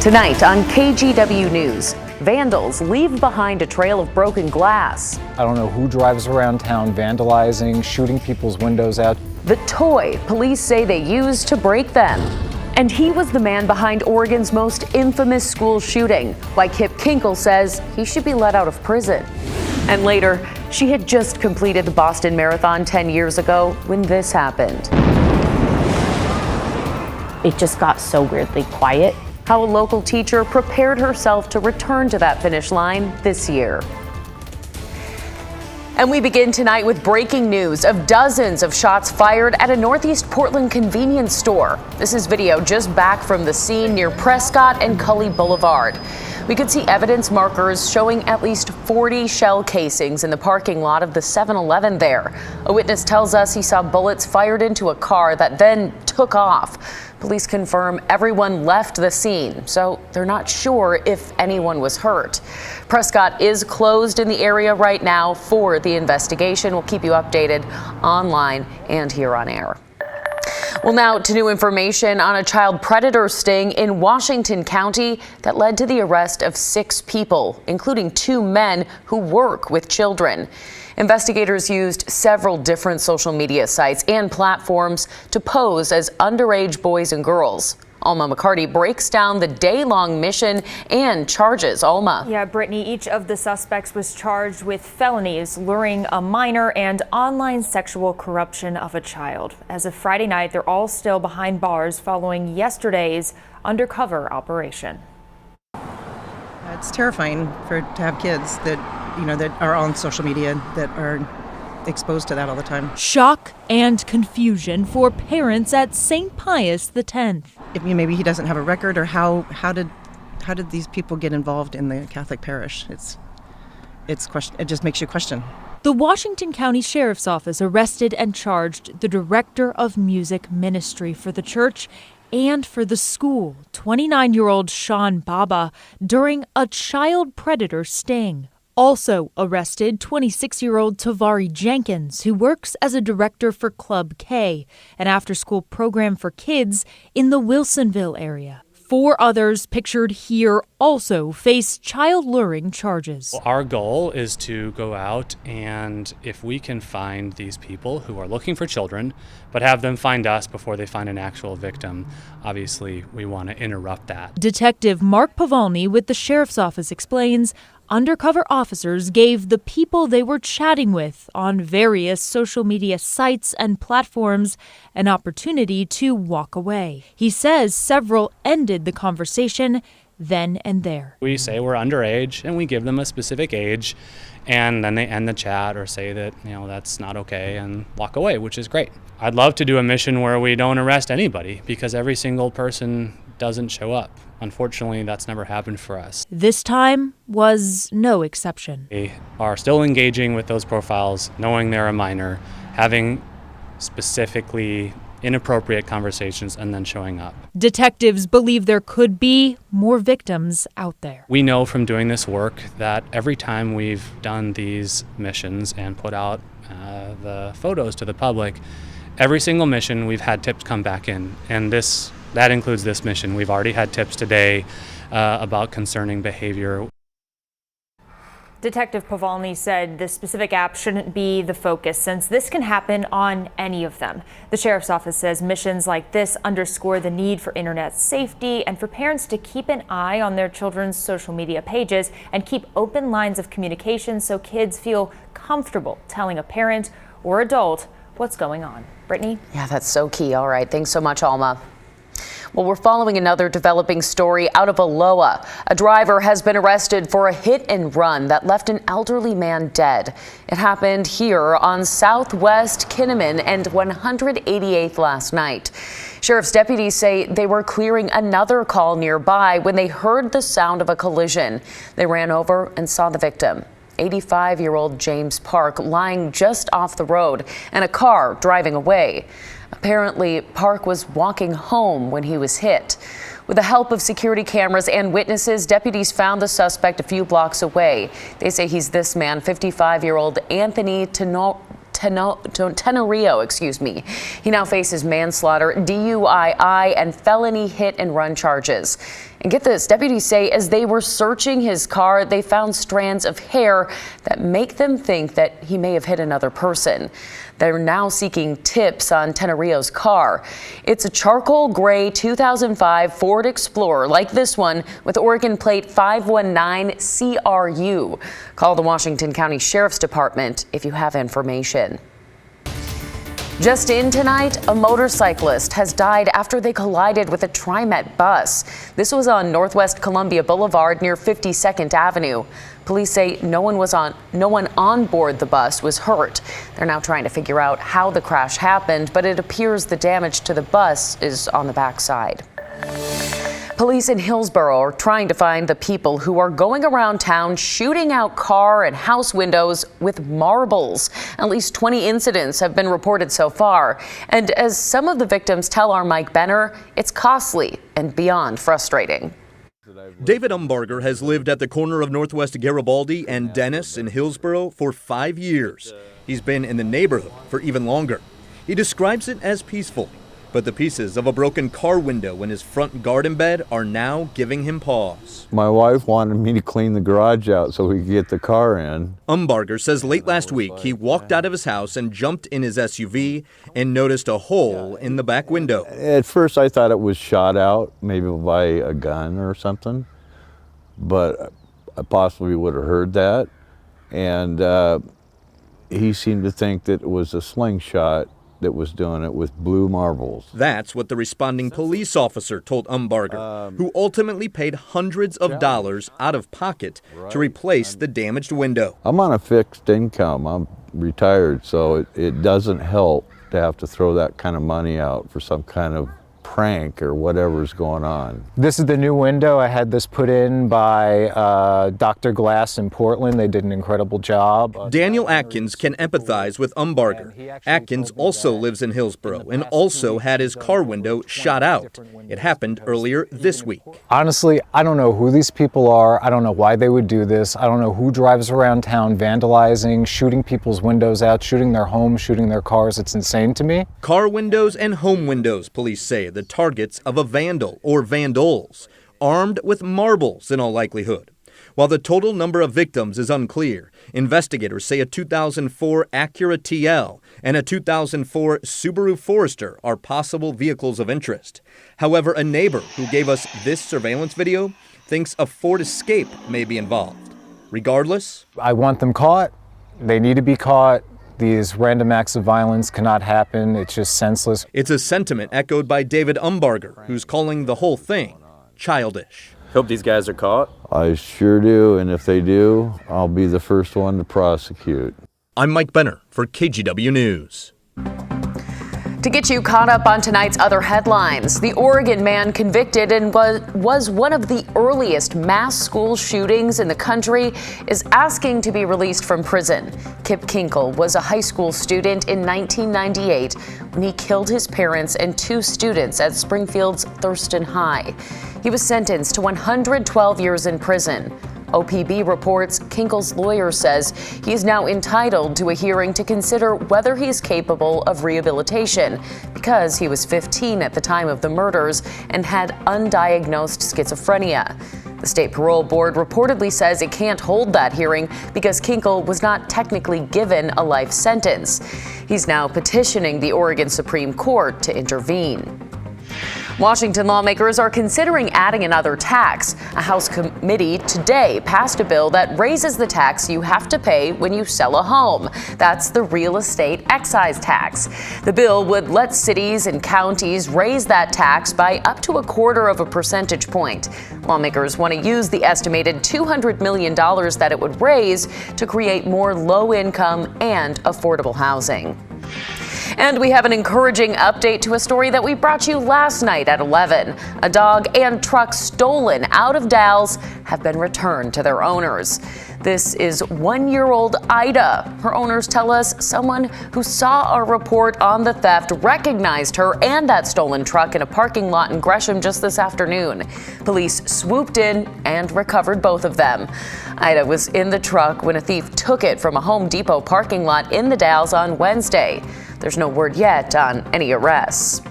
Tonight on KGW News, vandals leave behind a trail of broken glass. I don't know who drives around town vandalizing, shooting people's windows out. The toy police say they used to break them. And he was the man behind Oregon's most infamous school shooting, why Kip Kinkle says he should be let out of prison. And later, she had just completed the Boston Marathon 10 years ago when this happened. It just got so weirdly quiet. How a local teacher prepared herself to return to that finish line this year. And we begin tonight with breaking news of dozens of shots fired at a Northeast Portland convenience store. This is video just back from the scene near Prescott and Cully Boulevard. We could see evidence markers showing at least 40 shell casings in the parking lot of the 7-Eleven there. A witness tells us he saw bullets fired into a car that then took off. Police confirm everyone left the scene, so they're not sure if anyone was hurt. Prescott is closed in the area right now for the investigation. We'll keep you updated online and here on air. Well, now to new information on a child predator sting in Washington County that led to the arrest of 6 people, including 2 men who work with children. Investigators used several different social media sites and platforms to pose as underage boys and girls. Alma McCarty breaks down the day-long mission and charges. Alma. Yeah, Brittany, each of the suspects was charged with felonies, luring a minor and online sexual corruption of a child. As of Friday night, they're all still behind bars following yesterday's undercover operation. It's terrifying to have kids that are on social media that are exposed to that all the time. Shock and confusion for parents at St. Pius X. If maybe he doesn't have a record, or how did these people get involved in the Catholic parish? It just makes you question. The Washington County Sheriff's Office arrested and charged the director of music ministry for the church and for the school, 29-year-old Sean Baba, during a child predator sting. Also arrested, 26-year-old Tavari Jenkins, who works as a director for Club K, an after-school program for kids in the Wilsonville area. 4 others pictured here also face child luring charges. Our goal is to go out, and if we can find these people who are looking for children, but have them find us before they find an actual victim, obviously we want to interrupt that. Detective Mark Pavolny with the Sheriff's Office explains undercover officers gave the people they were chatting with on various social media sites and platforms an opportunity to walk away. He says several ended the conversation then and there. We say we're underage and we give them a specific age, and then they end the chat or say that, that's not okay and walk away, which is great. I'd love to do a mission where we don't arrest anybody because every single person doesn't show up. Unfortunately, that's never happened for us. This time was no exception. They are still engaging with those profiles, knowing they're a minor, having specifically inappropriate conversations, and then showing up. Detectives believe there could be more victims out there. We know from doing this work that every time we've done these missions and put out the photos to the public, every single mission we've had tips come back in, and that includes this mission. We've already had tips today about concerning behavior. Detective Pavolny said the specific app shouldn't be the focus since this can happen on any of them. The Sheriff's Office says missions like this underscore the need for internet safety and for parents to keep an eye on their children's social media pages and keep open lines of communication so kids feel comfortable telling a parent or adult what's going on. Brittany? Yeah, that's so key. All right. Thanks so much, Alma. Well, we're following another developing story out of Aloha. A driver has been arrested for a hit and run that left an elderly man dead. It happened here on Southwest Kinnaman and 188th last night. Sheriff's deputies say they were clearing another call nearby when they heard the sound of a collision. They ran over and saw the victim, 85-year-old James Park, lying just off the road and a car driving away. Apparently, Park was walking home when he was hit. With the help of security cameras and witnesses, deputies found the suspect a few blocks away. They say he's this man, 55-year-old Anthony Tenorio. He now faces manslaughter, DUI, and felony hit and run charges. And get this, deputies say as they were searching his car, they found strands of hair that make them think that he may have hit another person. They're now seeking tips on Tenerillo's car. It's a charcoal gray 2005 Ford Explorer like this one with Oregon plate 519 CRU. Call the Washington County Sheriff's Department if you have information. Just in tonight, a motorcyclist has died after they collided with a TriMet bus. This was on Northwest Columbia Boulevard near 52nd Avenue. Police say no one on board the bus was hurt. They're now trying to figure out how the crash happened, but it appears the damage to the bus is on the backside. Police in Hillsborough are trying to find the people who are going around town shooting out car and house windows with marbles. At least 20 incidents have been reported so far. And as some of the victims tell our Mike Benner, it's costly and beyond frustrating. David Umbarger has lived at the corner of Northwest Garibaldi and Dennis in Hillsborough for 5 years. He's been in the neighborhood for even longer. He describes it as peaceful. But the pieces of a broken car window in his front garden bed are now giving him pause. My wife wanted me to clean the garage out so we could get the car in. Umbarger says late last week he walked out of his house and jumped in his SUV and noticed a hole in the back window. At first I thought it was shot out, maybe by a gun or something, but I possibly would have heard that. And he seemed to think that it was a slingshot that was doing it with blue marbles. That's what the responding police officer told Umbarger, who ultimately paid hundreds of dollars out of pocket to replace the damaged window. I'm on a fixed income. I'm retired, so it doesn't help to have to throw that kind of money out for some kind of prank or whatever's going on. This is the new window. I had this put in by Dr. Glass in Portland. They did an incredible job. Daniel Atkins can empathize with Umbarger. Atkins also lives in Hillsborough and also had his car window shot out. It happened earlier this week. Honestly, I don't know who these people are. I don't know why they would do this. I don't know who drives around town vandalizing, shooting people's windows out, shooting their homes, shooting their cars. It's insane to me. Car windows and home windows, police say, the targets of a vandal or vandals, armed with marbles in all likelihood. While the total number of victims is unclear, investigators say a 2004 Acura TL and a 2004 Subaru Forester are possible vehicles of interest. However, a neighbor who gave us this surveillance video thinks a Ford Escape may be involved. Regardless, I want them caught. They need to be caught. These random acts of violence cannot happen. It's just senseless. It's a sentiment echoed by David Umbarger, who's calling the whole thing childish. Hope these guys are caught. I sure do, and if they do, I'll be the first one to prosecute. I'm Mike Benner for KGW News. To get you caught up on tonight's other headlines, the Oregon man convicted and was one of the earliest mass school shootings in the country is asking to be released from prison. Kip Kinkle was a high school student in 1998 when he killed his parents and 2 students at Springfield's Thurston High. He was sentenced to 112 years in prison. OPB reports Kinkle's lawyer says he is now entitled to a hearing to consider whether he's capable of rehabilitation because he was 15 at the time of the murders and had undiagnosed schizophrenia. The state parole board reportedly says it can't hold that hearing because Kinkle was not technically given a life sentence. He's now petitioning the Oregon Supreme Court to intervene. Washington lawmakers are considering adding another tax. A House committee today passed a bill that raises the tax you have to pay when you sell a home. That's the real estate excise tax. The bill would let cities and counties raise that tax by up to 1/4 percentage point. Lawmakers want to use the estimated $200 million that it would raise to create more low-income and affordable housing. And we have an encouraging update to a story that we brought you last night at 11. A dog and truck stolen out of Dalles have been returned to their owners. This is 1-year-old Ida. Her owners tell us someone who saw our report on the theft recognized her and that stolen truck in a parking lot in Gresham just this afternoon. Police swooped in and recovered both of them. Ida was in the truck when a thief took it from a Home Depot parking lot in the Dalles on Wednesday. There's no word yet on any arrests.